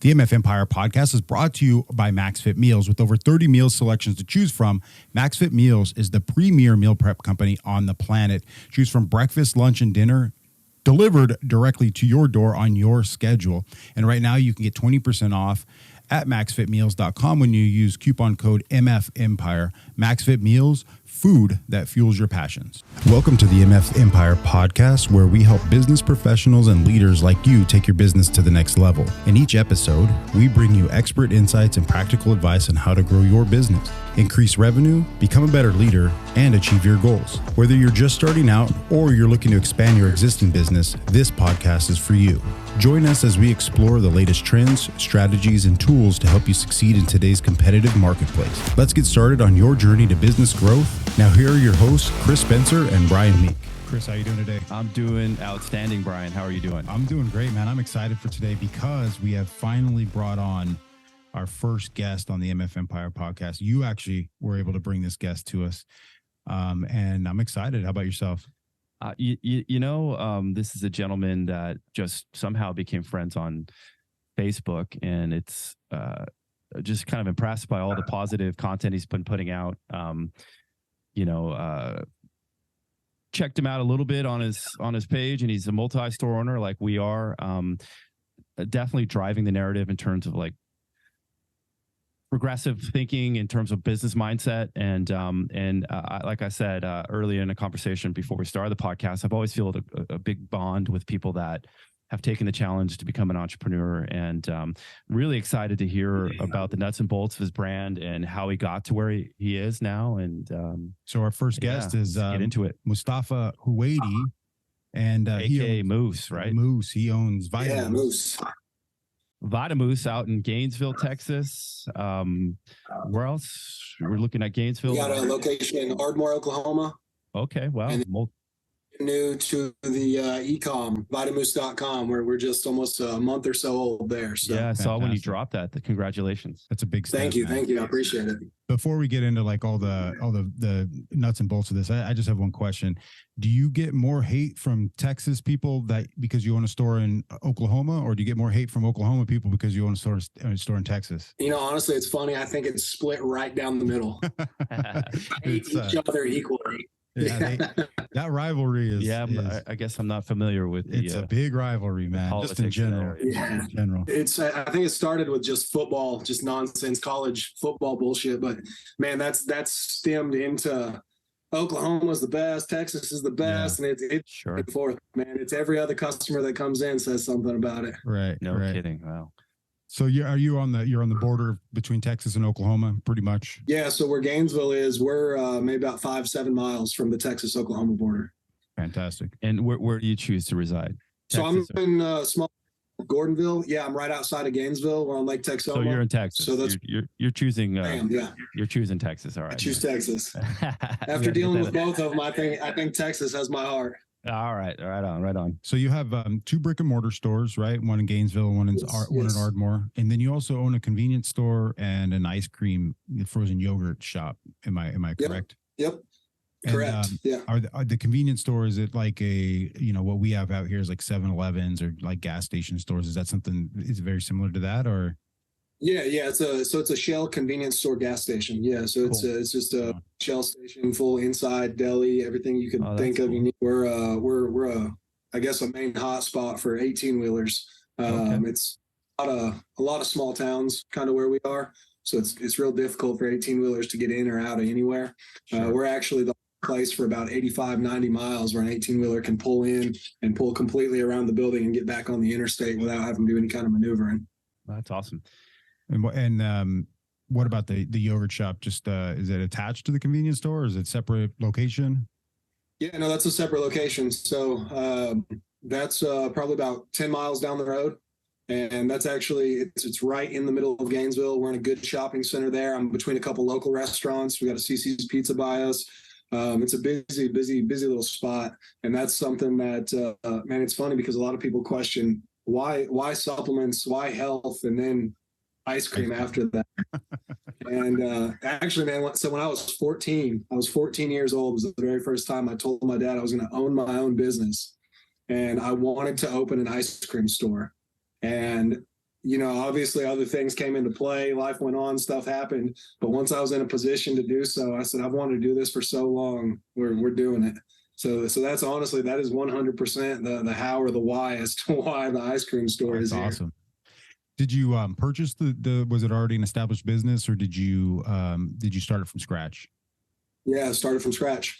The MF Empire podcast is brought to you by MaxFit Meals. With over 30 meal selections to choose from, MaxFit Meals is the premier meal prep company on the planet. Choose from breakfast, lunch, and dinner delivered directly to your door on your schedule. And right now you can get 20% off at maxfitmeals.com when you use coupon code MFEmpire. MaxFit Meals, food that fuels your passions. Welcome to the MF Empire podcast, where we help business professionals and leaders like you take your business to the next level. In each episode, we bring you expert insights and practical advice on how to grow your business, increase revenue, become a better leader, and achieve your goals. Whether you're just starting out or you're looking to expand your existing business, this podcast is for you. Join us as we explore the latest trends, strategies, and tools to help you succeed in today's competitive marketplace. Let's get started on your journey to business growth. Now here are your hosts, Kris Spencer and Brian Meek. Kris, how you doing today? I'm doing outstanding, Brian. How are you doing? I'm doing great, man. I'm excited for today because we have finally brought on our first guest on the MF Empire podcast. You actually were able to bring this guest to us, and I'm excited. How about yourself? This is a gentleman that just somehow became friends on Facebook, and it's just kind of impressed by all the positive content he's been putting out. Checked him out a little bit on his page, and he's a multi-store owner like we are. Definitely driving the narrative in terms of like progressive thinking in terms of business mindset. Like I said earlier in a conversation before we started the podcast, I've always felt a big bond with people that have taken the challenge to become an entrepreneur, and really excited to hear about the nuts and bolts of his brand and how he got to where he is now. And so our first guest is get into it. Mustafa Hweidi, and AKA Moose, right? Moose. He owns VitaMoose. Yeah, Moose. VitaMoose out in Gainesville, Texas. Where else? We're looking at Gainesville. We got a location in Ardmore, Oklahoma. Okay, wow. New to the e-com, VitaMoose.com, where we're just almost a month or so old there. So yeah, I saw when you dropped that. Congratulations. That's a big step. Thank you. I appreciate it. Before we get into like all the nuts and bolts of this, I just have one question. Do you get more hate from Texas people because you own a store in Oklahoma, or do you get more hate from Oklahoma people because you own a store in Texas? Honestly, it's funny. I think it's split right down the middle. Hate each other equally. Yeah, that rivalry is. Yeah, I guess I'm not familiar with it's a big rivalry, man. Just in general. In general. I think it started with just football, just nonsense college football bullshit. But man, that's stemmed into Oklahoma's the best, Texas is the best, and it's sure. Forth, man. It's every other customer that comes in says something about it. Right. No kidding. Wow. So you're on the border between Texas and Oklahoma, pretty much? Yeah. So where Gainesville is, we're maybe about 5-7 miles from the Texas-Oklahoma border. Fantastic. And where do you choose to reside? So Texas, I'm in small Gordonville. Yeah, I'm right outside of Gainesville. We're on Lake Texoma. So you're in Texas. So that's you're choosing. You're choosing Texas. All right. I choose Texas. After dealing with both of them, I think Texas has my heart. All right. Right on. So you have 2 brick and mortar stores, right? One in Gainesville, one in Ardmore. And then you also own a convenience store and an ice cream frozen yogurt shop. Am I correct? Yep. Correct. Yeah. Are the convenience store, is it like what we have out here is like 7-Elevens or like gas station stores? Is that something, is it very similar to that, or? Yeah. It's a Shell convenience store gas station. Yeah. So cool. It's just a Shell station, full inside deli, everything you can think of. Cool. We're I guess a main hotspot for 18-wheelers. It's a lot of small towns kind of where we are. So it's real difficult for 18-wheelers to get in or out of anywhere. Sure. We're actually the place for about 85-90 miles where an 18-wheeler can pull in and pull completely around the building and get back on the interstate without having to do any kind of maneuvering. That's awesome. And what about the yogurt shop? Just is it attached to the convenience store, or is it separate location? Yeah, no, that's a separate location. So that's probably about 10 miles down the road. And that's actually, it's right in the middle of Gainesville. We're in a good shopping center there. I'm between a couple local restaurants. We got a CC's Pizza by us. It's a busy little spot. And that's something that, man, it's funny because a lot of people question why supplements, why health, and then ice cream after that. And actually, man, so when I was 14 years old, was the very first time I told my dad I was going to own my own business. And I wanted to open an ice cream store. And obviously other things came into play, life went on, stuff happened. But once I was in a position to do so, I said, I've wanted to do this for so long. We're doing it. So that's honestly, that is 100% the how or the why as to why the ice cream store is awesome. Did you purchase was it already an established business, or did you start it from scratch? Yeah, started from scratch.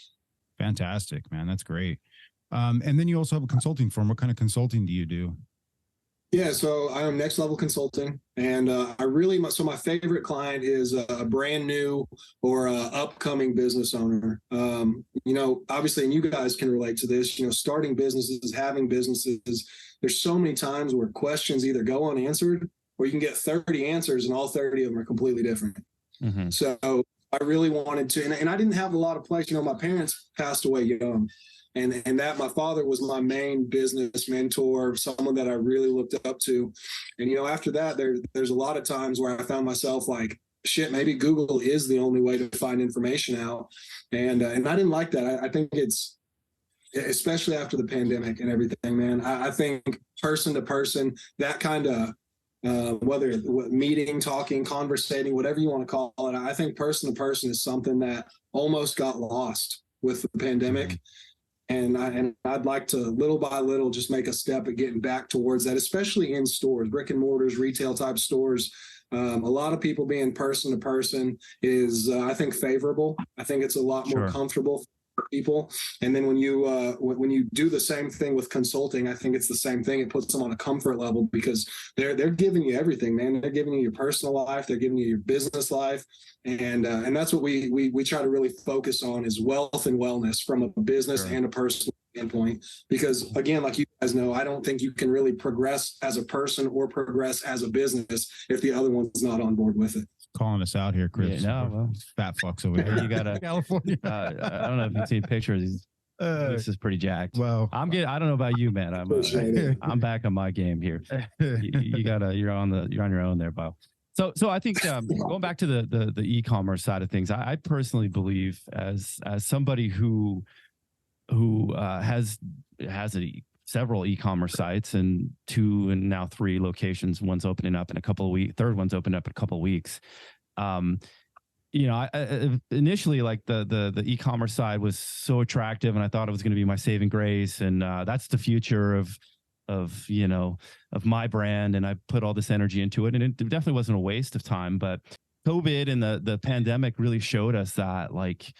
Fantastic, man. That's great. And then you also have a consulting firm. What kind of consulting do you do? Yeah, so I am Next Level Consulting, and my favorite client is a brand new or upcoming business owner. Obviously, and you guys can relate to this. Starting businesses, having businesses. There's so many times where questions either go unanswered, or you can get 30 answers, and all 30 of them are completely different. Mm-hmm. So I really wanted to, and I didn't have a lot of place. My parents passed away young. And that my father was my main business mentor, someone that I really looked up to. And, after that, there's a lot of times where I found myself like, shit, maybe Google is the only way to find information out. And I didn't like that. I think it's, especially after the pandemic and everything, man, I think person to person, that kind of, whether meeting, talking, conversating, whatever you want to call it, I think person to person is something that almost got lost with the pandemic. Mm-hmm. And I'd like to, little by little, just make a step at getting back towards that, especially in stores, brick and mortars, retail type stores. A lot of people being person to person is, I think, favorable. I think it's a lot more comfortable for people. And then when you do the same thing with consulting, I think it's the same thing. It puts them on a comfort level because they're giving you everything, man. They're giving you your personal life, they're giving you your business life, and that's what we try to really focus on is wealth and wellness from a business and a personal standpoint. Because again, like you guys know, I don't think you can really progress as a person or progress as a business if the other one's not on board with it. Calling us out here, Chris. Yeah, well, fat fucks over here. You got to California. I don't know if you've seen pictures. This is pretty jacked. Well, I don't know about you, man. I'm back on my game here. You're on your own there, Bo. So I think going back to the e-commerce side of things, I personally believe as somebody who has several e-commerce sites and 2 and now 3 locations. One's opening up in a couple of weeks. Third one's opening up in a couple of weeks. I initially like the e-commerce side was so attractive, and I thought it was going to be my saving grace, and that's the future of my brand, and I put all this energy into it, and it definitely wasn't a waste of time. But COVID and the pandemic really showed us that, like,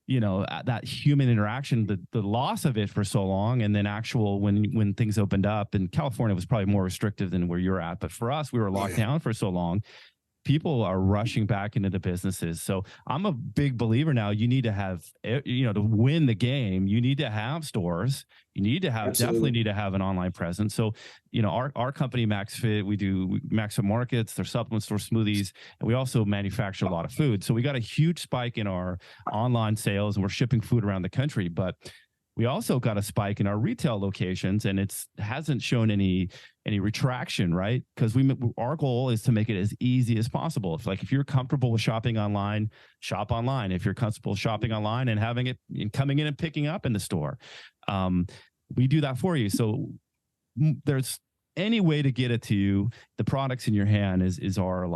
that human interaction, the loss of it for so long, and then when things opened up, and California was probably more restrictive than where you're at, but for us, we were locked down for so long. People are rushing back into the businesses. So I'm a big believer now. You need to have, to win the game, you need to have stores. You need to have, definitely need to have an online presence. So, our company, MaxFit, we do MaxFit Markets, their supplement store, smoothies, and we also manufacture a lot of food. So we got a huge spike in our online sales, and we're shipping food around the country. But we also got a spike in our retail locations, and it hasn't shown any retraction, right? Because our goal is to make it as easy as possible. If you're comfortable with shopping online, shop online. If you're comfortable shopping online and having it and coming in and picking up in the store, we do that for you. So there's any way to get it to you. The products in your hand is our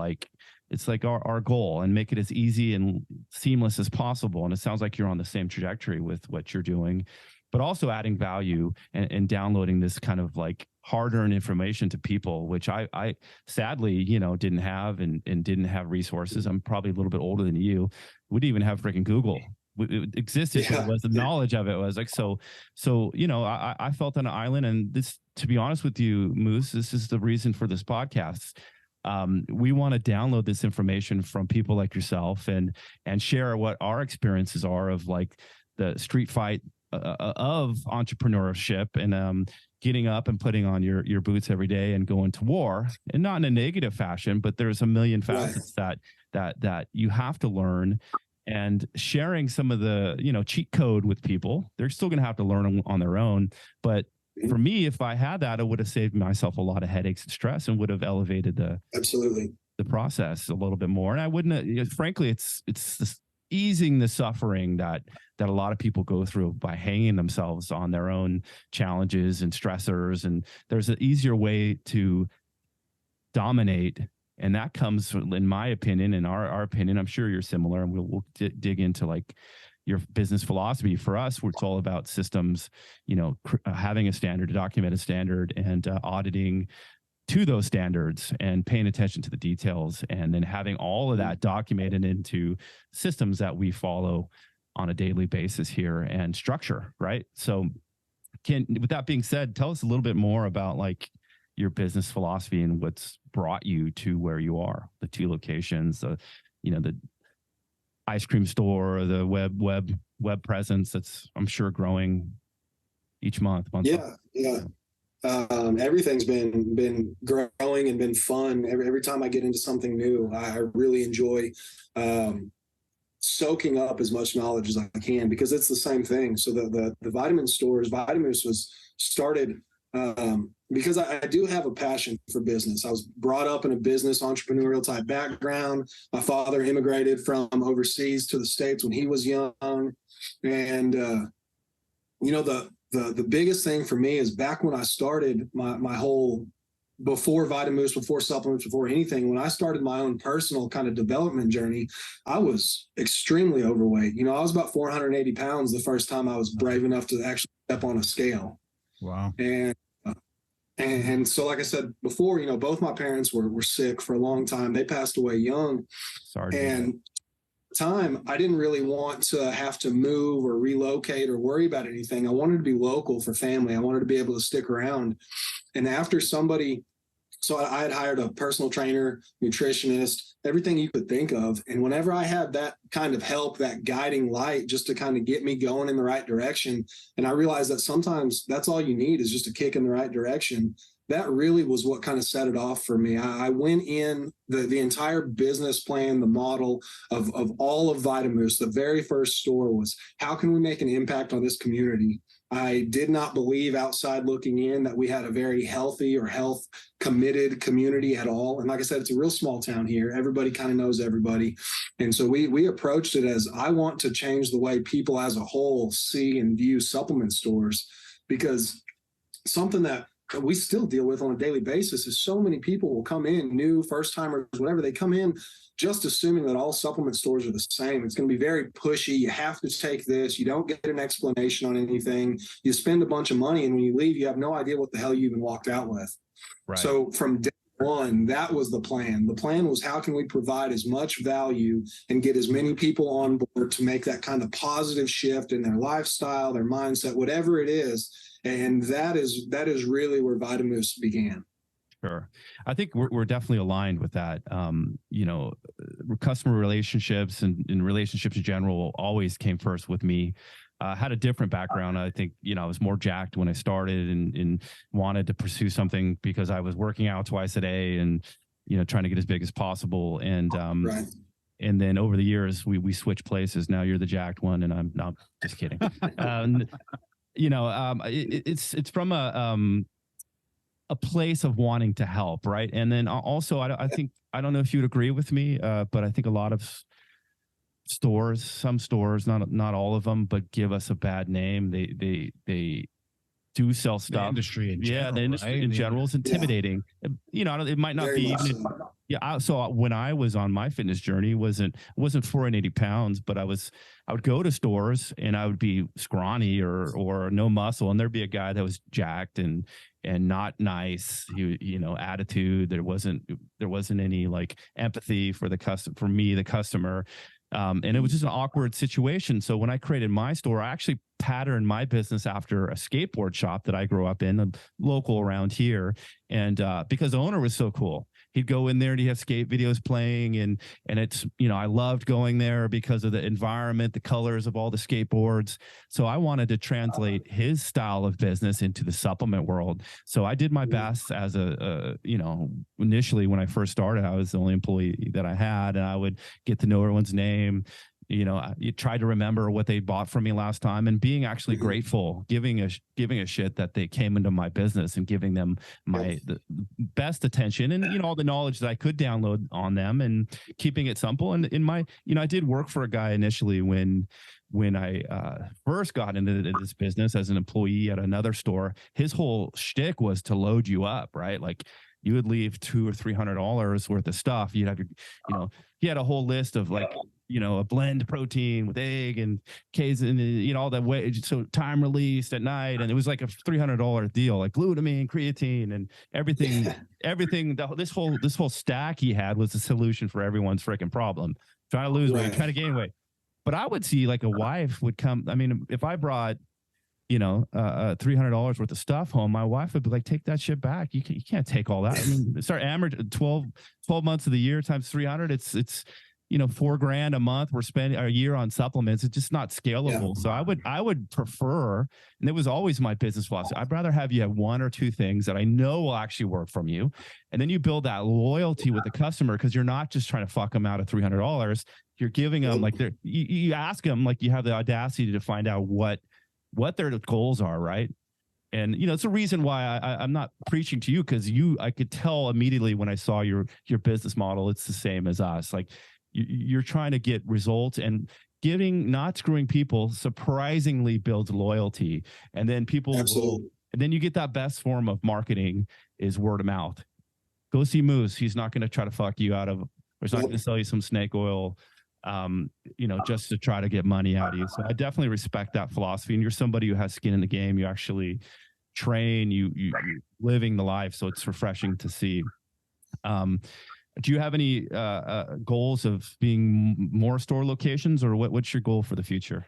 it's like our goal, and make it as easy and seamless as possible. And it sounds like you're on the same trajectory with what you're doing, but also adding value and downloading this kind of like hard-earned information to people, which I sadly, didn't have and didn't have resources. I'm probably a little bit older than you. We didn't even have freaking Google. It existed, but it was the knowledge of it was like, so, I felt on an island, and this, to be honest with you, Moose, this is the reason for this podcast. We want to download this information from people like yourself and share what our experiences are of like the street fight of entrepreneurship and getting up and putting on your boots every day and going to war, and not in a negative fashion, but there's a million facets that you have to learn, and sharing some of the cheat code with people. They're still going to have to learn on their own, but for me, if I had that, I would have saved myself a lot of headaches and stress, and would have elevated the process a little bit more. And I wouldn't, frankly, it's easing the suffering that a lot of people go through by hanging themselves on their own challenges and stressors. And there's an easier way to dominate. And that comes, in my opinion, in our opinion, I'm sure you're similar, and we'll dig into like your business philosophy. For us, it's all about systems, having a standard, a documented standard, and auditing to those standards and paying attention to the details, and then having all of that documented into systems that we follow on a daily basis here and structure, right? So with that being said, tell us a little bit more about like your business philosophy and what's brought you to where you are, the 2 locations, the ice cream store, the web presence that's, I'm sure, growing each month. Yeah. Everything's been growing and been fun. Every time I get into something new, I really enjoy soaking up as much knowledge as I can, because it's the same thing. So the vitamin stores, VitaMoose was started because I do have a passion for business. I was brought up in a business entrepreneurial type background. My father immigrated from overseas to the States when he was young. And, the biggest thing for me is back when I started my whole, before VitaMoose, before supplements, before anything, when I started my own personal kind of development journey, I was extremely overweight. I was about 480 pounds the first time I was brave enough to actually step on a scale. Wow. And so, like I said before, both my parents were sick for a long time. They passed away young. Sorry. And time, I didn't really want to have to move or relocate or worry about anything. I wanted to be local for family. I wanted to be able to stick around. And after so I had hired a personal trainer, nutritionist, everything you could think of. And whenever I had that kind of help, that guiding light, just to kind of get me going in the right direction, and I realized that sometimes that's all you need is just a kick in the right direction. That really was what kind of set it off for me. I went in the entire business plan, the model of all of VitaMoose. The very first store was, how can we make an impact on this community? I did not believe, outside looking in, that we had a very healthy or health committed community at all. And like I said, it's a real small town here. Everybody kind of knows everybody. And so we approached it as, I want to change the way people as a whole see and view supplement stores, because something that we still deal with on a daily basis is so many people will come in, new first timers, whatever, they come in just assuming that all supplement stores are the same. It's going to be very pushy. You have to take this. You don't get an explanation on anything. You spend a bunch of money, and when you leave, you have no idea what the hell you even walked out with. Right. So from day one, that was the plan. The plan was, how can we provide as much value and get as many people on board to make that kind of positive shift in their lifestyle, their mindset, whatever it is. And that is really where VitaMoose began. Sure. I think we're definitely aligned with that. Customer relationships and relationships in general always came first with me. Had a different background. I think, I was more jacked when I started and wanted to pursue something because I was working out twice a day and, trying to get as big as possible. And, right. And then over the years, we switched places. Now you're the jacked one, and I'm not. Just kidding. It's from a place of wanting to help, right? And then also, I think, I don't know if you'd agree with me, but I think a lot of stores, some stores, not all of them, but give us a bad name. They do sell stuff. The industry in general, the industry in general is intimidating. Yeah. It might not Very be even. So when I was on my fitness journey, it wasn't 480 pounds, but I would go to stores and I would be scrawny or no muscle, and there'd be a guy that was jacked and not nice. Attitude. There wasn't any like empathy for the customer. And it was just an awkward situation. So when I created my store, I actually patterned my business after a skateboard shop that I grew up in, a local around here. And because the owner was so cool, he'd go in there and he'd have skate videos playing. And it's, I loved going there because of the environment, the colors of all the skateboards. So I wanted to translate his style of business into the supplement world. So I did my best as initially when I first started, I was the only employee that I had, and I would get to know everyone's name, You try to remember what they bought from me last time, and being actually grateful, giving a shit that they came into my business, and giving them the best attention, and all the knowledge that I could download on them, and keeping it simple. And in my, I did work for a guy initially when I first got into this business as an employee at another store. His whole shtick was to load you up, right? Like, you would leave $200 or $300 worth of stuff. You'd have he had a whole list of like, a blend protein with egg and casein, all that way. So time released at night. And it was like a $300 deal, like glutamine, creatine, and everything, this whole stack he had was the solution for everyone's freaking problem. Trying to lose weight, trying to gain weight. But I would see like a wife would come. I mean, if I brought, $300 worth of stuff home, my wife would be like, take that shit back. You can't take all that. I mean, start average 12 months of the year times 300. It's $4,000 a month we're spending a year on supplements. It's just not scalable. So I would prefer, and it was always my business philosophy, I'd rather have you have one or two things that I know will actually work from you. And then you build that loyalty with the customer, because you're not just trying to fuck them out of $300. You're giving them like you ask them, like, you have the audacity to find out what their goals are, right? And it's a reason why I'm not preaching to you, because I could tell immediately when I saw your business model, it's the same as us. Like, you're trying to get results, and not screwing people surprisingly builds loyalty. And then and then you get that best form of marketing is word of mouth. Go see Moose. He's not going to try to fuck you out of, or he's not going to sell you some snake oil, just to try to get money out of you. So I definitely respect that philosophy. And you're somebody who has skin in the game. You actually train, you're living the life. So it's refreshing to see. Do you have any goals of being more store locations, or what's your goal for the future?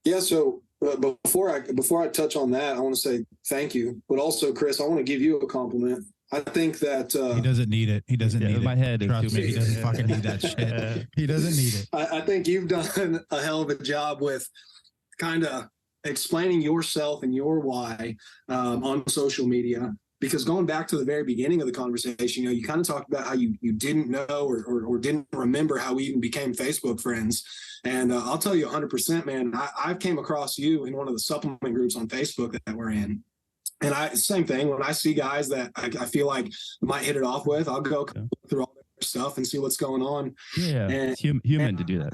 Yeah. So before I touch on that, I want to say thank you, but also, Kris, I want to give you a compliment. I think that he doesn't need it. He doesn't need my it. Head Trust me, he doesn't fucking need that shit. He doesn't need it. I think you've done a hell of a job with kind of explaining yourself and your why on social media. Because going back to the very beginning of the conversation, you kind of talked about how you didn't know or didn't remember how we even became Facebook friends. And I'll tell you 100%, man, I came across you in one of the supplement groups on Facebook that we're in. And same thing, when I see guys that I feel like I might hit it off with, I'll go through all their stuff and see what's going on. Yeah, it's human to do that.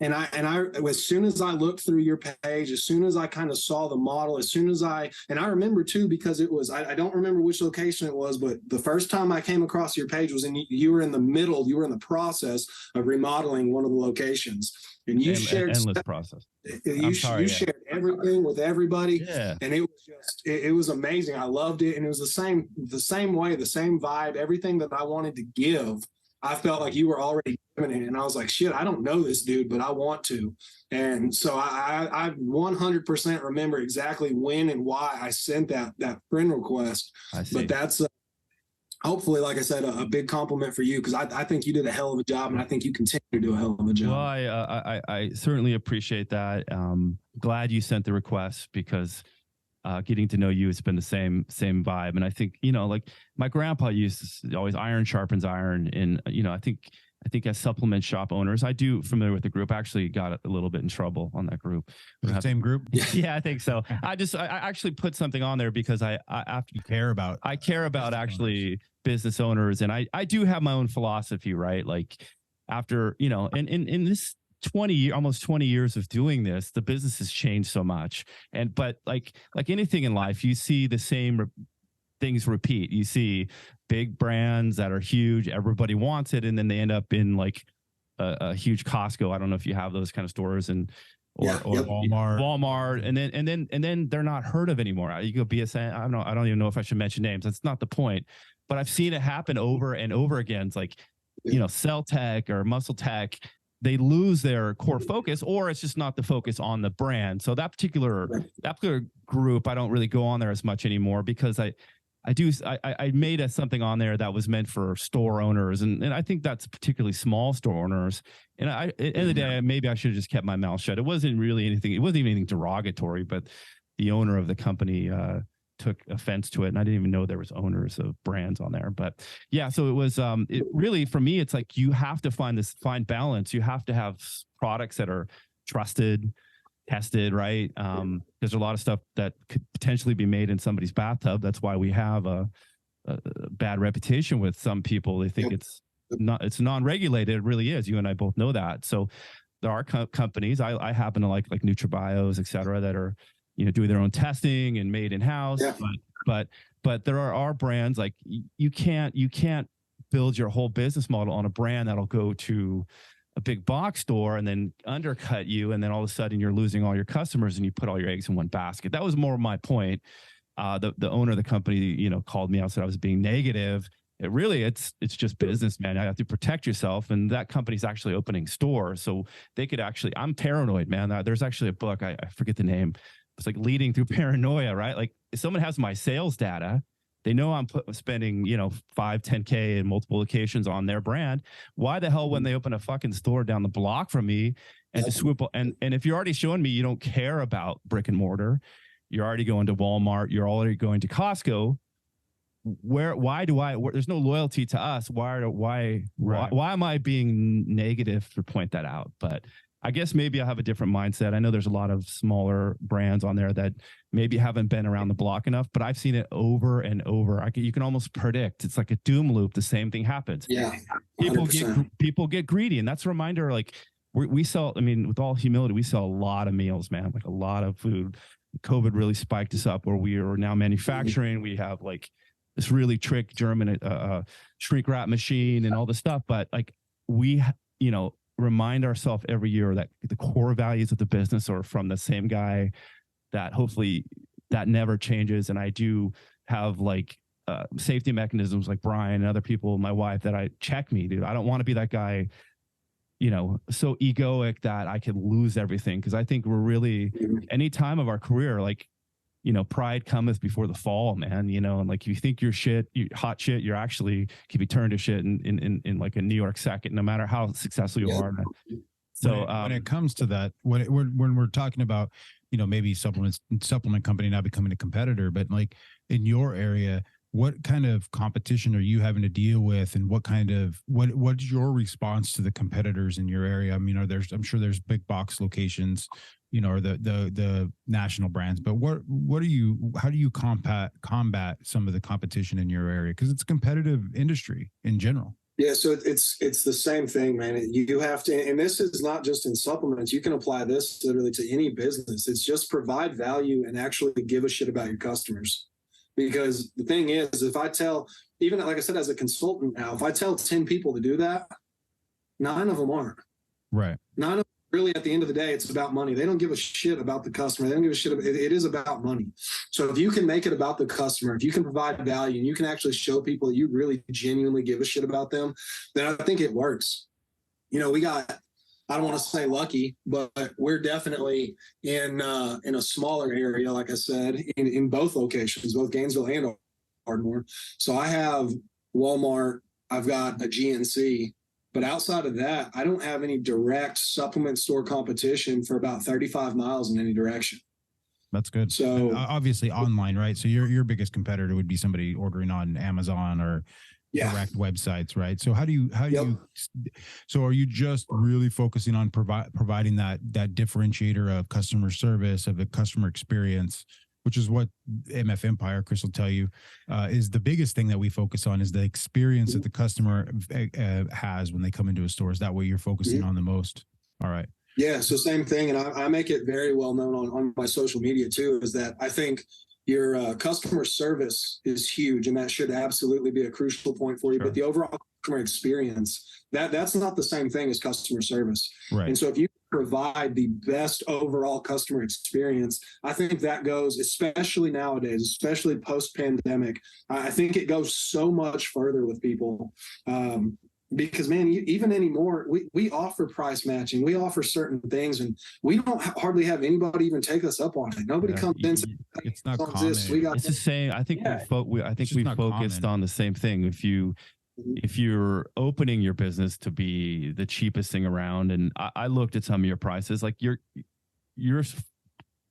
And I, as soon as I looked through your page, as soon as I kind of saw the model, and I remember too, because it was, I don't remember which location it was, but the first time I came across your page was you were in the process of remodeling one of the locations. And you shared endless process. You shared everything with everybody. Yeah. And it was just, it was amazing. I loved it. And it was the same way, the same vibe, everything that I wanted to give. I felt like you were already giving it. And I was like, shit, I don't know this dude, but I want to. And so I 100% remember exactly when and why I sent that friend request. I see. But that's hopefully, like I said, a big compliment for you, because I think you did a hell of a job, and I think you continue to do a hell of a job. Well, I certainly appreciate that. Glad you sent the request, because getting to know you, it's been the same vibe. And I think, like my grandpa used to always iron sharpens iron. And, I think as supplement shop owners, I do familiar with the group. I actually got a little bit in trouble on that group. The same group? Yeah, I think so. I actually put something on there because I care about actually business owners. And I do have my own philosophy, right? Like after, in this almost 20 years of doing this, the business has changed so much. But like anything in life, you see the same things repeat. You see big brands that are huge, everybody wants it, and then they end up in like a huge Costco. I don't know if you have those kind of stores, or Walmart, and then they're not heard of anymore. You go BSN. I don't even know if I should mention names. That's not the point. But I've seen it happen over and over again. It's like, Cell Tech or Muscle Tech. They lose their core focus, or it's just not the focus on the brand. So that particular group, I don't really go on there as much anymore, because I made something on there that was meant for store owners, and I think that's particularly small store owners. And at the end of the day, maybe I should have just kept my mouth shut. It wasn't really anything. It wasn't even anything derogatory, but the owner of the company took offense to it, and I didn't even know there was owners of brands on there. But yeah, so it was it really, for me, it's like you have to find balance. You have to have products that are trusted, tested, right? There's a lot of stuff that could potentially be made in somebody's bathtub. That's why we have a bad reputation with some people. They think it's non-regulated. It really is. You and I both know that. So there are companies I happen to like NutriBios, et cetera, that are, doing their own testing and made in-house. Yeah. But there are brands like you can't build your whole business model on a brand that'll go to a big box store and then undercut you, and then all of a sudden you're losing all your customers and you put all your eggs in one basket. That was more my point. The owner of the company, called me out, said I was being negative. It's just business, man. I have to protect yourself, and that company's actually opening stores, so they could actually. I'm paranoid, man. There's actually a book, I forget the name. It's like Leading Through Paranoia, right? Like if someone has my sales data, they know I'm spending, 5, 10K in multiple locations on their brand. Why the hell, when they open a fucking store down the block from me and to swoop, and if you're already showing me you don't care about brick and mortar, you're already going to Walmart, you're already going to Costco. There's no loyalty to us. Why am I being negative to point that out? But I guess maybe I have a different mindset. I know there's a lot of smaller brands on there that maybe haven't been around the block enough, but I've seen it over and over. You can almost predict. It's like a doom loop. The same thing happens. Yeah, 100%. People get greedy, and that's a reminder. Like we sell. I mean, with all humility, we sell a lot of meals, man. Like a lot of food. COVID really spiked us up, where we are now manufacturing. We have like this really trick German shrink wrap machine and all this stuff, but like we, remind ourselves every year that the core values of the business are from the same guy, that hopefully that never changes. And I do have like safety mechanisms like Brian and other people, my wife, that I check me, dude. I don't want to be that guy, so egoic that I could lose everything. Cause I think we're really, any time of our career, like, pride cometh before the fall, man, and like, if you think you're hot shit, you're actually can be turned to shit in like a New York second, no matter how successful you are. So when it comes to that, when we're talking about, maybe supplement company not becoming a competitor, but like in your area, what kind of competition are you having to deal with, and what's your response to the competitors in your area? I mean, I'm sure there's big box locations, or the national brands, but how do you combat some of the competition in your area? Because it's a competitive industry in general. Yeah, so it's the same thing, man. You have to, and this is not just in supplements. You can apply this literally to any business. It's just provide value and actually give a shit about your customers. Because the thing is, if I tell, even like I said, as a consultant now, if I tell 10 people to do that, 9 of them aren't. Right. 9 of them, really, at the end of the day, it's about money. They don't give a shit about the customer. They don't give a shit. It is about money. So if you can make it about the customer, if you can provide value and you can actually show people that you really genuinely give a shit about them, then I think it works. We got, I don't want to say lucky, but we're definitely in a smaller area, like I said, in both locations, both Gainesville and Ardmore. So I have Walmart, I've got a GNC, but outside of that, I don't have any direct supplement store competition for about 35 miles in any direction. That's good. So obviously online, right? So your biggest competitor would be somebody ordering on Amazon or direct websites, right? So how do you so are you just really focusing on providing that differentiator of customer service, of the customer experience, which is what MF Empire, Kris will tell you, is the biggest thing that we focus on, is the experience that the customer has when they come into a store. Is that what you're focusing on the most? All right. Yeah. So same thing. And I make it very well known on my social media too, is that I think your customer service is huge, and that should absolutely be a crucial point for you. Sure. But the overall customer experience, that's not the same thing as customer service. Right. And so if you provide the best overall customer experience, I think that goes, especially nowadays, especially post-pandemic, I think it goes so much further with people. Because, man, even anymore, we offer price matching. We offer certain things, and we don't hardly have anybody even take us up on it. Nobody comes in. It's not common. It's the same. I think we focused on the same thing. If you're opening your business to be the cheapest thing around, and I looked at some of your prices, like you're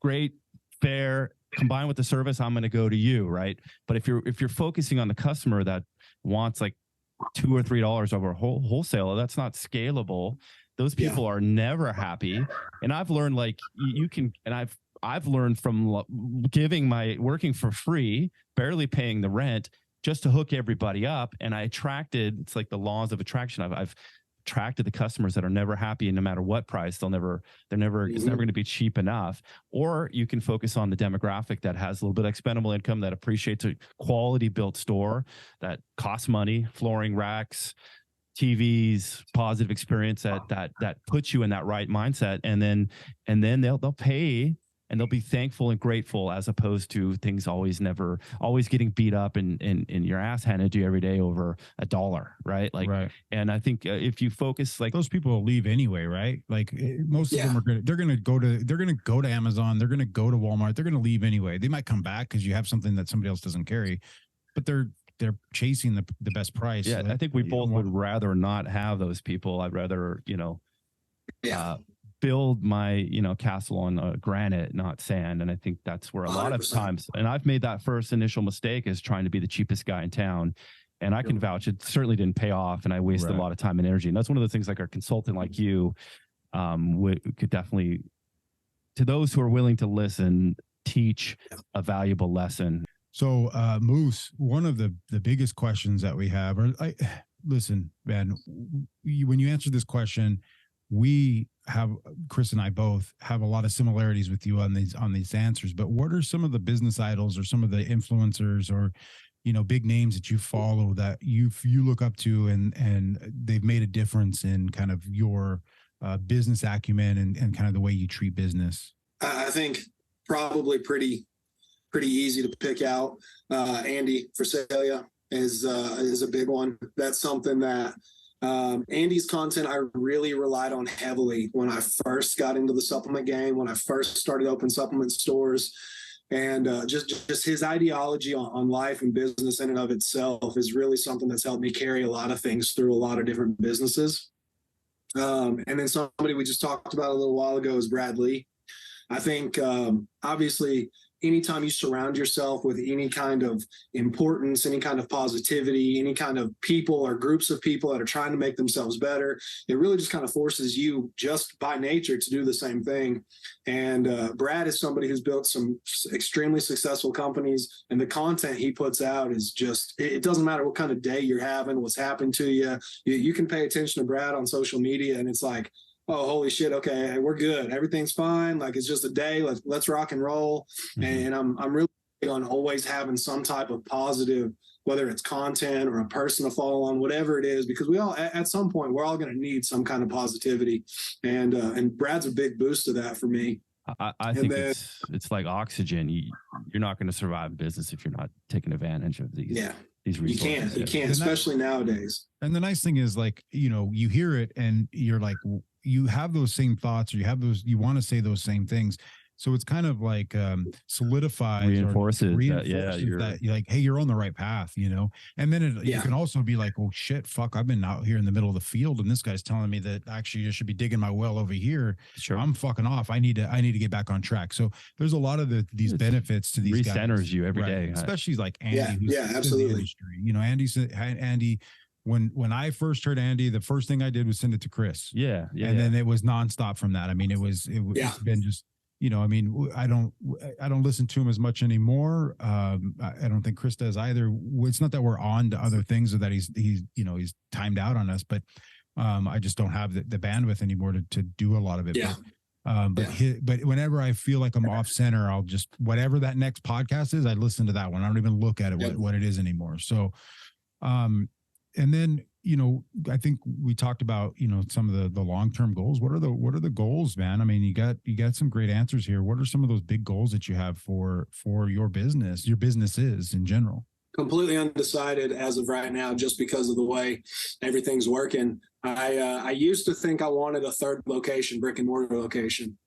great, fair, combined with the service, I'm going to go to you, right? But if you're focusing on the customer that wants like $2 or $3 over wholesale, that's not scalable. Those people are never happy. And I've learned like you can, and I've learned from working for free, barely paying the rent, just to hook everybody up. And I attracted, it's like the laws of attraction. I've attracted the customers that are never happy, and no matter what price, it's never going to be cheap enough. Or you can focus on the demographic that has a little bit of expendable income, that appreciates a quality built store that costs money, flooring, racks, TVs, positive experience that puts you in that right mindset. And then they'll pay, and they'll be thankful and grateful, as opposed to things always getting beat up and your ass handed to you every day over $1, right? Like, right. And I think if you focus, like, those people will leave anyway, right? Like most of them they're going to go to Amazon. They're going to go to Walmart. They're going to leave anyway. They might come back because you have something that somebody else doesn't carry, but they're chasing the best price. Yeah. I think we both would rather not have those people. I'd rather, build my castle on granite, not sand. And I think that's where a lot 100%. Of times, and I've made that first initial mistake, is trying to be the cheapest guy in town, and I can vouch it certainly didn't pay off, and I wasted a lot of time and energy. And that's one of the things, like, our consultant like you could definitely, to those who are willing to listen, teach a valuable lesson. So Moose, one of the biggest questions that we have, listen, man, when you answer this question, Kris and I both have a lot of similarities with you on these answers. But what are some of the business idols, or some of the influencers, or big names that you follow, that you look up to, and they've made a difference in kind of your business acumen and kind of the way you treat business? I think probably pretty easy to pick out. Andy Friselia is a big one. That's something that Andy's content I really relied on heavily when I first got into the supplement game, when I first started open supplement stores. And just his ideology on life and business in and of itself is really something that's helped me carry a lot of things through a lot of different businesses. And then somebody we just talked about a little while ago is Brad Lee. I think obviously anytime you surround yourself with any kind of importance, any kind of positivity, any kind of people or groups of people that are trying to make themselves better, it really just kind of forces you just by nature to do the same thing. And Brad is somebody who's built some extremely successful companies, and the content he puts out is just, it doesn't matter what kind of day you're having, what's happened to you. You can pay attention to Brad on social media, and it's like, oh, holy shit. Okay. We're good. Everything's fine. Like, it's just a day. Let's rock and roll. Mm-hmm. And I'm really big on always having some type of positive, whether it's content or a person to follow on, whatever it is, because we all, at some point, we're all going to need some kind of positivity. And Brad's a big boost to that for me. I think it's like oxygen. You're not going to survive business if you're not taking advantage of these. Yeah. These resources. You can't, especially nowadays. And the nice thing is, like, you hear it and you're like, you have those same thoughts, or you want to say those same things. So it's kind of like solidifies, reinforces that you're like, hey, you're on the right path, And then you can also be like, oh shit, fuck, I've been out here in the middle of the field, and this guy's telling me that actually you should be digging my well over here. Sure. I'm fucking off. I need to get back on track. So there's a lot of these benefits to these guys. Recenters you every day, especially like Andy. Yeah, absolutely. Andy. When I first heard Andy, the first thing I did was send it to Kris. Yeah. And then it was nonstop from that. I mean, it's been just, I mean, I don't listen to him as much anymore. I don't think Kris does either. It's not that we're on to other things, or that he's timed out on us, but I just don't have the bandwidth anymore to do a lot of it. Yeah. But whenever I feel like I'm off center, I'll just, whatever that next podcast is, I listen to that one. I don't even look at it, what it is anymore. So, and then, I think we talked about, some of the long-term goals. What are the goals, man? I mean, you got some great answers here. What are some of those big goals that you have for your businesses in general? Completely undecided as of right now, just because of the way everything's working. I used to think I wanted a third location, brick and mortar location.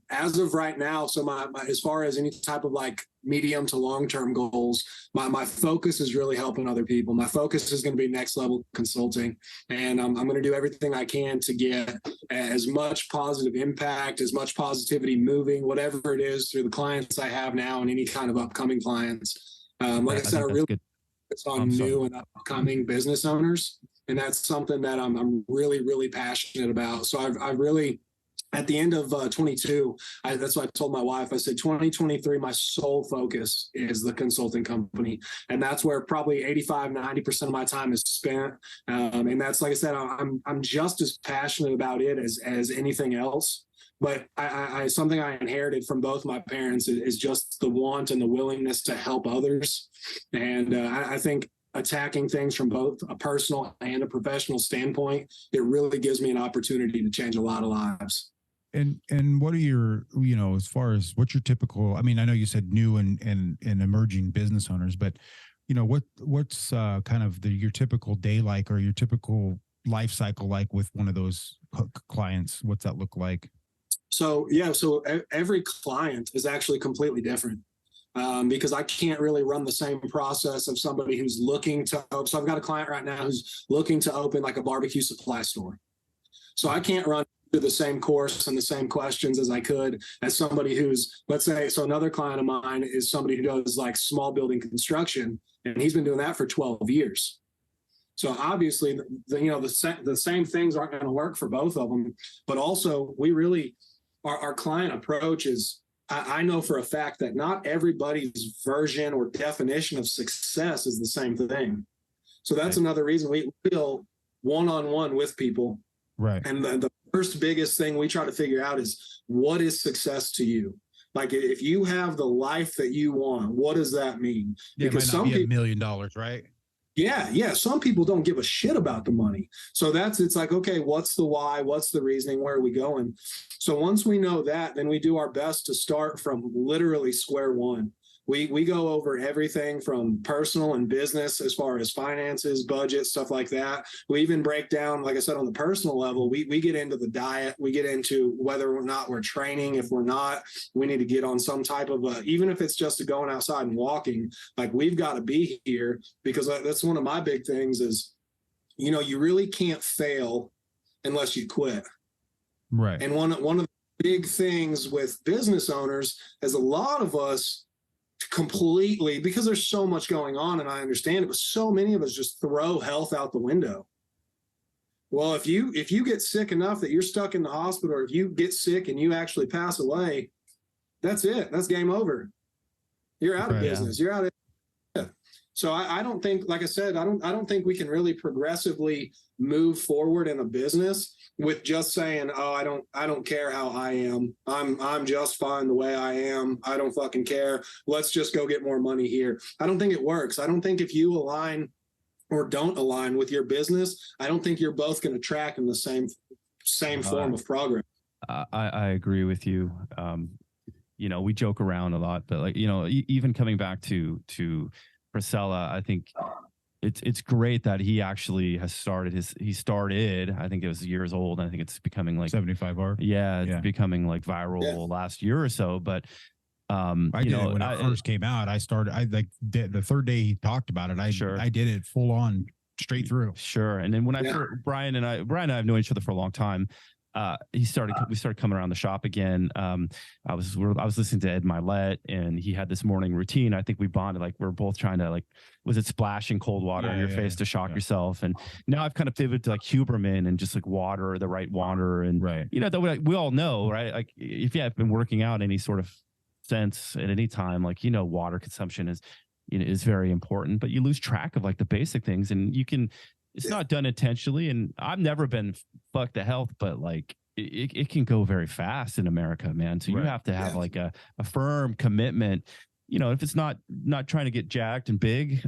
As of right now, so my as far as any type of like medium to long-term goals, my focus is really helping other people. My focus is going to be next level consulting, and I'm going to do everything I can to get as much positive impact, as much positivity moving, whatever it is, through the clients I have now and any kind of upcoming clients. Like I said, I really focus on new and upcoming business owners, and that's something that I'm really, really passionate about. So I've really, at the end of 22, that's what I told my wife. I said, 2023, my sole focus is the consulting company. And that's where probably 85-90% of my time is spent. And that's, like I said, I'm just as passionate about it as anything else. But I something I inherited from both my parents is just the want and the willingness to help others. And I think attacking things from both a personal and a professional standpoint, it really gives me an opportunity to change a lot of lives. And what are your, as far as what's your typical, I mean, I know you said new and emerging business owners, but what's kind of your typical day like, or your typical life cycle like with one of those clients? What's that look like? So every client is actually completely different. Because I can't really run the same process of somebody who's looking to open. So I've got a client right now who's looking to open like a barbecue supply store. So I can't run through the same course and the same questions as I could as somebody who's, let's say, so another client of mine is somebody who does like small building construction, and he's been doing that for 12 years. So obviously, the same things aren't going to work for both of them. But also, we really, our client approach is, I know for a fact that not everybody's version or definition of success is the same thing. So that's another reason we deal one-on-one with people. Right. And the first biggest thing we try to figure out is, what is success to you? Like, if you have the life that you want, what does that mean? Yeah, because it might not be $1 million, right? Yeah. Some people don't give a shit about the money. So it's like, okay, what's the why? What's the reasoning? Where are we going? So once we know that, then we do our best to start from literally square one. We go over everything from personal and business, as far as finances, budget, stuff like that. We even break down, like I said, on the personal level, we get into the diet. We get into whether or not we're training. If we're not, we need to get on some type of even if it's just going outside and walking, like, we've got to be here, because that's one of my big things is, you really can't fail unless you quit. Right. And one of the big things with business owners is a lot of us completely, because there's so much going on, and I understand it, but so many of us just throw health out the window. Well, if you get sick enough that you're stuck in the hospital, or if you get sick and you actually pass away, that's it. That's game over. You're out of business. You're out of it. So I don't think, like I said, I don't think we can really progressively move forward in a business with just saying, oh, I don't care how I am. I'm just fine the way I am. I don't fucking care. Let's just go get more money here. I don't think it works. I don't think if you align or don't align with your business, I don't think you're both going to track in the same form of progress. I agree with you. We joke around a lot, but even coming back to Priscilla, I think it's great that he actually has started I think it was years old. I think it's becoming like 75R. Yeah. It's becoming like viral last year or so, but I did it when it first came out. The third day he talked about it, I did it full on straight through. Sure. And then when Brian and I have known each other for a long time. We started coming around the shop again. I was listening to Ed Milet, and he had this morning routine. I think we bonded, like we're both trying to, like, was it splashing cold water in your face to shock yourself? And now I've kind of pivoted to like Huberman and just like water, the right water. And, we all know, right? Like, if you have been working out any sort of sense at any time, like, water consumption is very important, but you lose track of like the basic things, and it's not done intentionally. And I've never been fuck the health, but like it can go very fast in America, man. So you have to have like a firm commitment, if it's not trying to get jacked and big,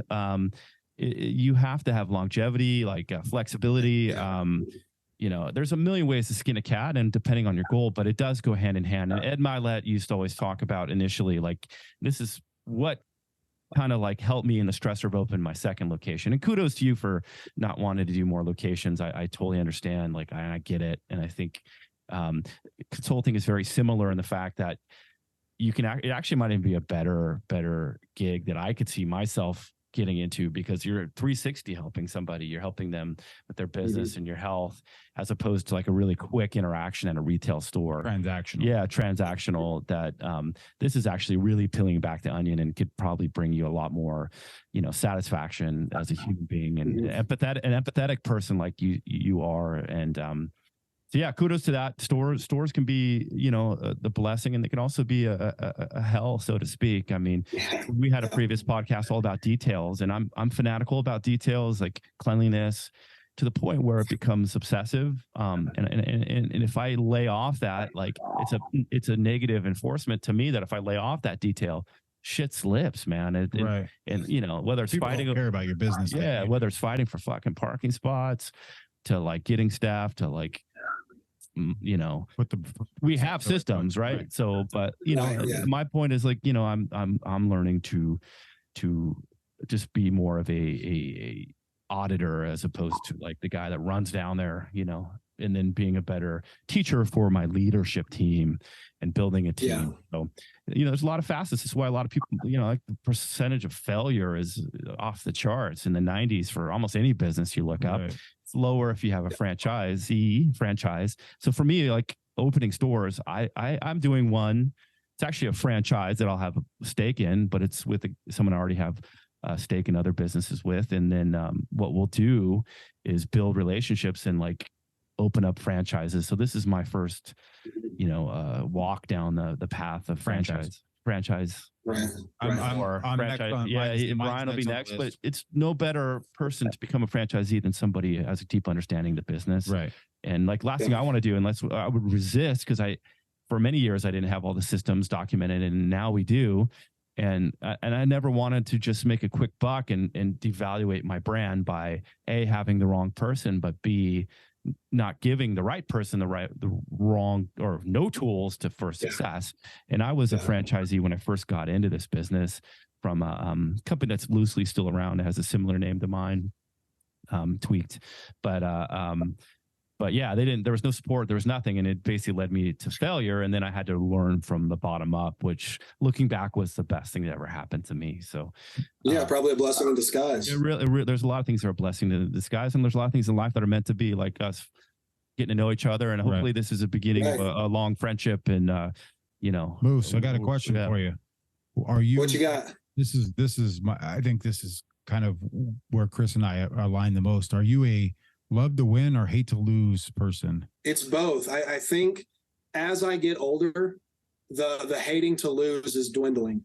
you have to have longevity, like flexibility. There's a million ways to skin a cat, and depending on your goal, but it does go hand in hand. And Ed Milet used to always talk about initially, like, this is what kind of like helped me in the stressor of opening my second location. And kudos to you for not wanting to do more locations. I totally understand. Like, I get it. And I think Consulting is very similar in the fact that you can, it actually might even be a better gig that I could see myself getting into, because you're 360 helping somebody. You're helping them with their business and your health, as opposed to like a really quick interaction at a retail store. Transactional. Yeah, transactional. That this is actually really peeling back the onion and could probably bring you a lot more, satisfaction as a human being and an empathetic person like you are. And so yeah, kudos to that. Stores can be, the blessing, and they can also be a hell, so to speak. I mean, we had a previous podcast all about details, and I'm fanatical about details, like cleanliness, to the point where it becomes obsessive. And if I lay off that, like it's a negative enforcement to me that if I lay off that detail, shit slips, man. Right. And whether it's People fighting, don't care about your business. yeah, whether it's fighting for fucking parking spots, to like getting staff, to like, we have systems, right? So, but my point is like, I'm learning to just be more of a auditor, as opposed to like the guy that runs down there, and then being a better teacher for my leadership team and building a team. Yeah. So, there's a lot of facets. That's why a lot of people, like the percentage of failure is off the charts in the 90s for almost any business you look up. It's lower if you have a franchise. So for me, like opening stores, I'm doing one. It's actually a franchise that I'll have a stake in, but it's with someone I already have a stake in other businesses with. And then what we'll do is build relationships and like open up franchises. So this is my first, walk down the path of franchise. I'm franchise. Brian will be next, but it's no better person to become a franchisee than somebody who has a deep understanding of the business. Right. And like last thing I want to do, unless I would resist, because for many years I didn't have all the systems documented, and now we do. And I never wanted to just make a quick buck and devaluate my brand by A, having the wrong person, but B, not giving the right person the wrong or no tools for success. And I was a franchisee when I first got into this business from a company that's loosely still around. It has a similar name to mine, Tweaked. But yeah, there was no support. There was nothing. And it basically led me to failure. And then I had to learn from the bottom up, which looking back was the best thing that ever happened to me. So yeah, probably a blessing in disguise. There's a lot of things that are a blessing in disguise. And there's a lot of things in life that are meant to be, like us getting to know each other. And hopefully this is a beginning of a long friendship. And, Moose, I got a question for you. Are you, what you got? I think this is kind of where Kris and I align the most. Are you a love to win or hate to lose person? It's both. I think as I get older, the hating to lose is dwindling.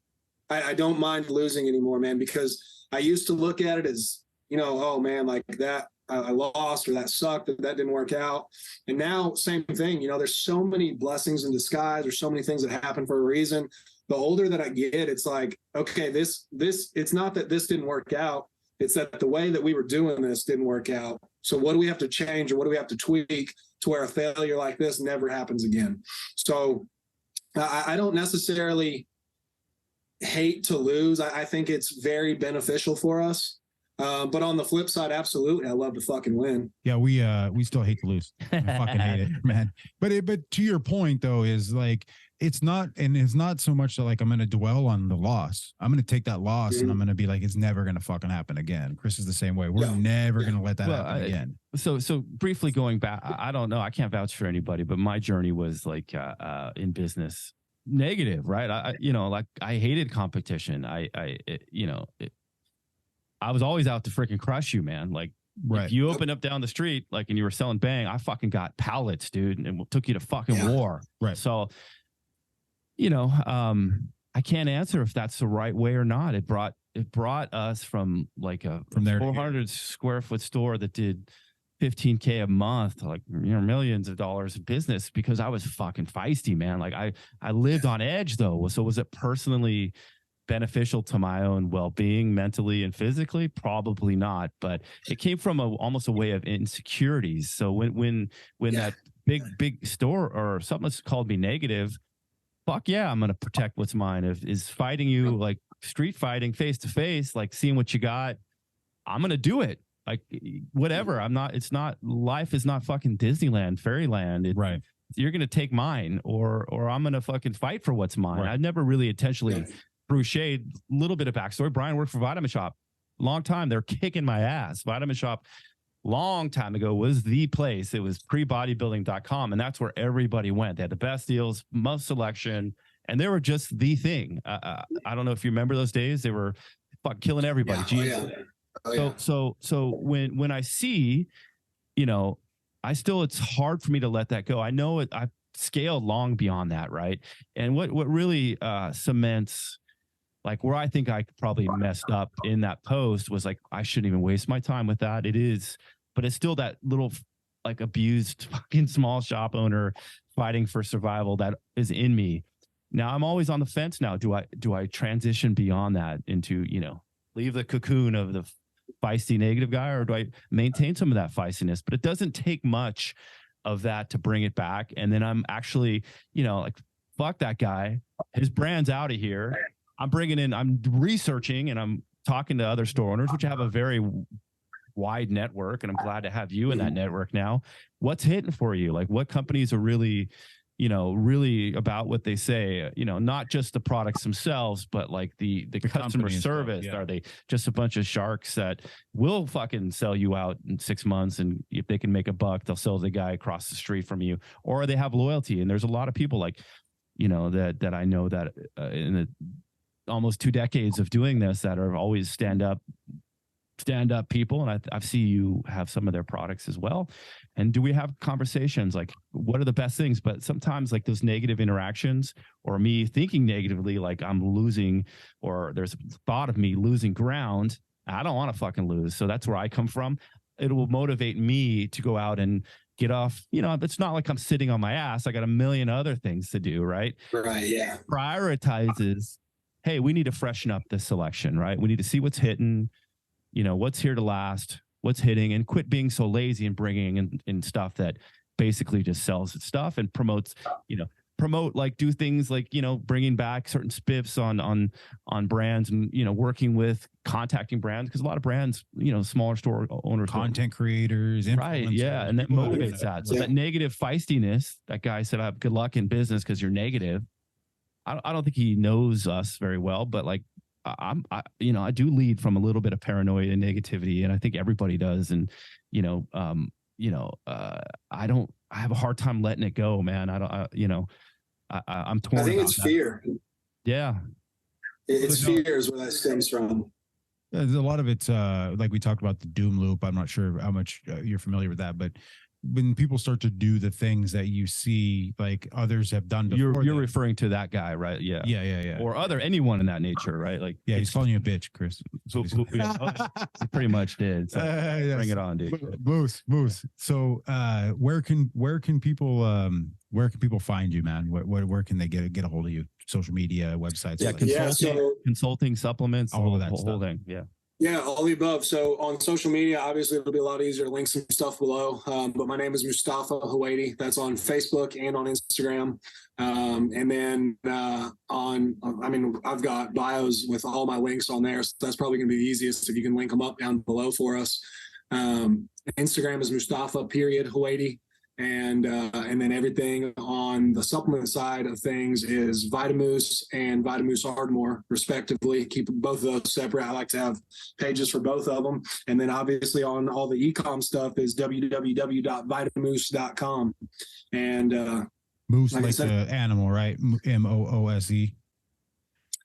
I don't mind losing anymore, man, because I used to look at it as, oh man, like that I lost, or that sucked, that didn't work out. And now same thing, there's so many blessings in disguise. There's so many things that happen for a reason. The older that I get, it's like, okay, this, it's not that this didn't work out. It's that the way that we were doing this didn't work out. So what do we have to change, or what do we have to tweak to where a failure like this never happens again? So I don't necessarily hate to lose. I think it's very beneficial for us. But on the flip side, absolutely, I love to fucking win. Yeah, we still hate to lose. I fucking hate it, man. But to your point though, is like it's not so much that like I'm going to dwell on the loss. I'm going to take that loss and I'm going to be like, it's never going to fucking happen again. Kris is the same way. We're never going to let that happen again. So briefly going back, I don't know. I can't vouch for anybody, but my journey was like in business negative, right? I hated competition. I was always out to freaking crush you, man. Like, if you opened up down the street, like, and you were selling bang, I fucking got pallets, dude, and took you to fucking war. Right. So, I can't answer if that's the right way or not. It brought us from like from there 400 square foot store that did $15K a month to like, millions of dollars in business, because I was fucking feisty, man. Like I lived on edge though. So was it personally beneficial to my own well-being mentally and physically? Probably not, but it came from almost a way of insecurities. So when that big store or something that's called me negative, fuck yeah, I'm going to protect what's mine. Is fighting you, like street fighting face to face, like seeing what you got, I'm going to do it. Like whatever. Life is not fucking Disneyland, fairyland. take mine, or I'm gonna fucking fight for what's mine. Right. I never really intentionally threw shade. Little bit of backstory: Brian worked for Vitamin Shop, long time. They're kicking my ass. Vitamin Shop, long time ago, was the place. It was prebodybuilding.com, and that's where everybody went. They had the best deals, most selection, and they were just the thing. I don't know if you remember those days. They were killing everybody. So when I see, it's hard for me to let that go. I know it. I've scaled long beyond that, right? And what really cements, like, where I think I probably messed up in that post was like, I shouldn't even waste my time with that. It is, but it's still that little like abused fucking small shop owner fighting for survival that is in me. Now I'm always on the fence now. Do I transition beyond that into, leave the cocoon of the feisty negative guy, or do I maintain some of that feistiness? But it doesn't take much of that to bring it back. And then I'm actually, like, fuck that guy. His brand's out of here. I'm researching and I'm talking to other store owners, which have a very wide network. And I'm glad to have you in that network now. What's hitting for you? Like, what companies are really, really about what they say, not just the products themselves, but like the customer service. Are they just a bunch of sharks that will fucking sell you out in 6 months? And if they can make a buck, they'll sell the guy across the street from you, or they have loyalty. And there's a lot of people like, that I know that in the almost 2 decades of doing this that are always stand up people. And I see you have some of their products as well. And do we have conversations like, what are the best things? But sometimes like those negative interactions, or me thinking negatively, like I'm losing, or there's a thought of me losing ground. I don't want to fucking lose. So that's where I come from. It will motivate me to go out and get off. It's not like I'm sitting on my ass. I got a million other things to do. Right. Yeah. Prioritizes, hey, we need to freshen up this selection, right? We need to see what's hitting, what's here to last, what's hitting, and quit being so lazy and bringing in stuff that basically just sells its stuff and promotes, like, do things like, bringing back certain spiffs on brands, and, working with contacting brands, because a lot of brands, smaller store owners, content creators, right? Yeah. And that motivates that. So that negative feistiness, that guy said, I have good luck in business because you're negative. I don't think he knows us very well, but like, I do lead from a little bit of paranoia and negativity, and I think everybody does. And, I have a hard time letting it go, man. I'm torn. I think it's fear. Yeah. It's fear is where that stems from. There's a lot of it's like we talked about the doom loop. I'm not sure how much you're familiar with that, but when people start to do the things that you see like others have done before, you're referring to that guy, right? Yeah. Or anyone in that nature, right? Like, yeah, he's calling you a bitch, Kris. He pretty much did. So yes. Bring it on, dude. Moose. So where can people find you, man? Where can they get a hold of you? Social media, websites? Yeah, consulting, supplements, all of that stuff. Thing. Yeah. Yeah, all the above. So on social media, obviously it'll be a lot easier to link some stuff below. But my name is Mustafa Hweidi. That's on Facebook and on Instagram. And then I've got bios with all my links on there. So that's probably going to be the easiest if you can link them up down below for us. Instagram is Mustafa Hweidi. And then everything on the supplement side of things is VitaMoose and VitaMoose Ardmore, respectively. Keep both of those separate. I like to have pages for both of them. And then obviously on all the e-com stuff is www.vitamoose.com. And Moose, like the animal, right? Moose.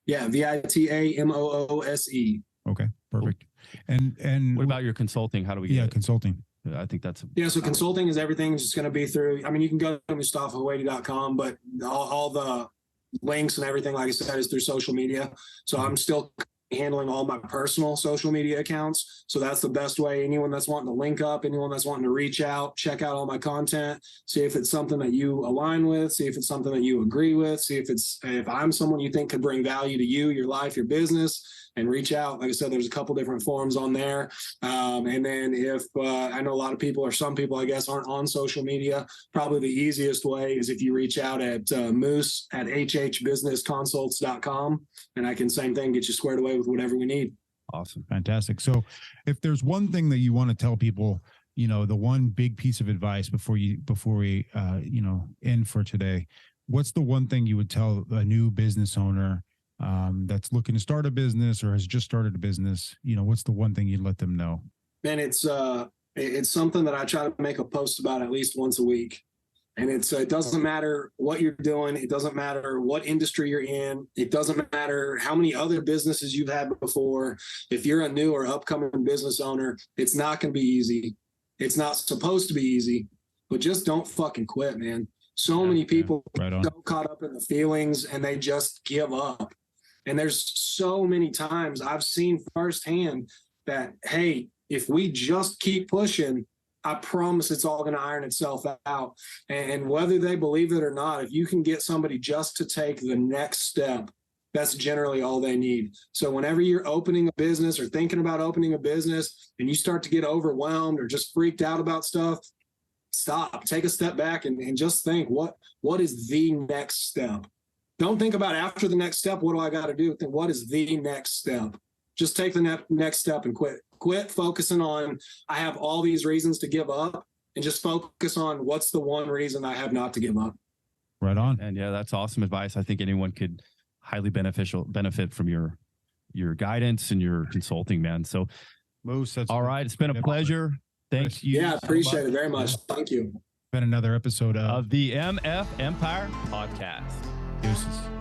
Yeah, VitaMoose. Okay, perfect. And what about your consulting? How do we get it? Consulting. I think that's so consulting is everything. It's going to be through, you can go to MustafaHweidi.com, but all the links and everything, like I said, is through social media. So I'm still handling all my personal social media accounts. So that's the best way. Anyone that's wanting to link up, anyone that's wanting to reach out, check out all my content, see if it's something that you align with, see if it's something that you agree with, see if I'm someone you think could bring value to you, your life, your business, and reach out. Like I said, there's a couple different forums on there. And then if I know a lot of people, or some people, I guess, aren't on social media, probably the easiest way is if you reach out at Moose at hhbusinessconsults.com, and I can, same thing, get you squared away with whatever we need. Awesome. Fantastic. So if there's one thing that you want to tell people, the one big piece of advice before we end for today, what's the one thing you would tell a new business owner that's looking to start a business or has just started a business? What's the one thing you'd let them know? Man, it's something that I try to make a post about at least once a week. And it doesn't matter what you're doing. It doesn't matter what industry you're in. It doesn't matter how many other businesses you've had before. If you're a new or upcoming business owner, it's not going to be easy. It's not supposed to be easy, but just don't fucking quit, man. So many people right so caught up in the feelings and they just give up. And there's so many times I've seen firsthand that, hey, if we just keep pushing, I promise it's all going to iron itself out. And whether they believe it or not, if you can get somebody just to take the next step, that's generally all they need. So whenever you're opening a business or thinking about opening a business and you start to get overwhelmed or just freaked out about stuff, stop, take a step back and just think, what is the next step? Don't think about after the next step, what do I got to do? Think, what is the next step? Just take the next step and quit focusing on, I have all these reasons to give up, and just focus on what's the one reason I have not to give up. Right on. And yeah, that's awesome advice. I think anyone could highly benefit from your guidance and your consulting, man. So Moose, that's all right. It's been a pleasure. Thank you. Yeah, appreciate it very much. Thank you. Been another episode of the MF Empire Podcast. Deuces.